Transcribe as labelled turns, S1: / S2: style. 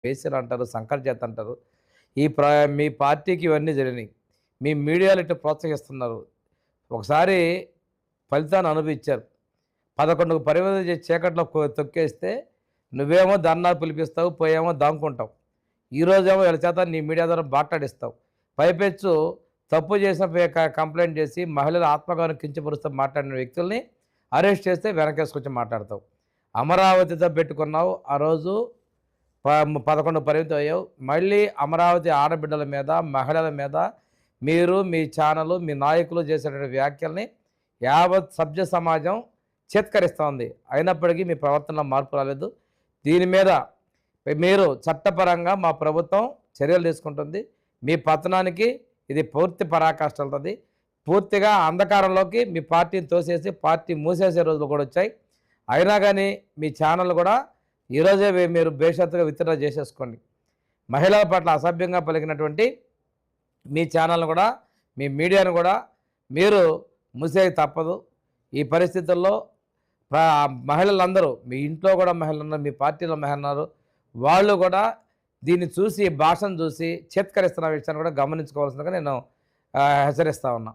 S1: Basil అంటారు, సంకరజాత్ అంటారు. ఈ ప్ర మీ పార్టీకి ఇవన్నీ జరిగినాయి. మీ మీడియాలో ఇట్లా ప్రోత్సహిస్తున్నారు. ఒకసారి ఫలితాన్ని అనుభవించారు. 11కు పరిమితం చేసి చీకట్లో తొక్కేస్తే నువ్వేమో ధర్నాలు పిలిపిస్తావు, పోయేమో దాంకుంటావు. ఈరోజేమో వీళ్ళ చేత నీ మీడియా ద్వారా మాట్లాడిస్తావు. పైపెచ్చు తప్పు చేసిన కంప్లైంట్ చేసి మహిళల ఆత్మగౌరవం కించపరుస్తూ మాట్లాడిన వ్యక్తుల్ని అరెస్ట్ చేస్తే వెనకేసుకొచ్చి మాట్లాడతావు. అమరావతితో పెట్టుకున్నావు. ఆ రోజు 11 పరిమితం అయ్యావు. మళ్ళీ అమరావతి ఆడబిడ్డల మీద, మహిళల మీద మీరు, మీ ఛానలు, మీ నాయకులు చేసేటువంటి వ్యాఖ్యల్ని యావత్ సభ్య సమాజం చేత్కరిస్తూ ఉంది. అయినప్పటికీ మీ ప్రవర్తనలో మార్పు రాలేదు. దీని మీద మీరు చట్టపరంగా మా ప్రభుత్వం చర్యలు తీసుకుంటుంది. మీ పతనానికి ఇది పూర్తి పరాకాష్ఠలుతుంది. పూర్తిగా అంధకారంలోకి మీ పార్టీని తోసేసి పార్టీ మూసేసే రోజులు కూడా వచ్చాయి. అయినా కానీ మీ ఛానల్ కూడా ఈరోజే మీరు బేషరతుగా విత్డ్రా చేసేసుకోండి. మహిళల పట్ల అసభ్యంగా పలికినటువంటి మీ ఛానల్ని కూడా, మీ మీడియాను కూడా మీరు మూసేది తప్పదు. ఈ పరిస్థితుల్లో మహిళలందరూ, మీ ఇంట్లో కూడా మహిళలు ఉన్నారు, మీ పార్టీలో మహిళలు ఉన్నారు, వాళ్ళు కూడా దీన్ని చూసి, భాషను చూసి చేత్కరిస్తున్న విషయాన్ని కూడా గమనించుకోవాల్సిందిగా నేను హెచ్చరిస్తా ఉన్నా.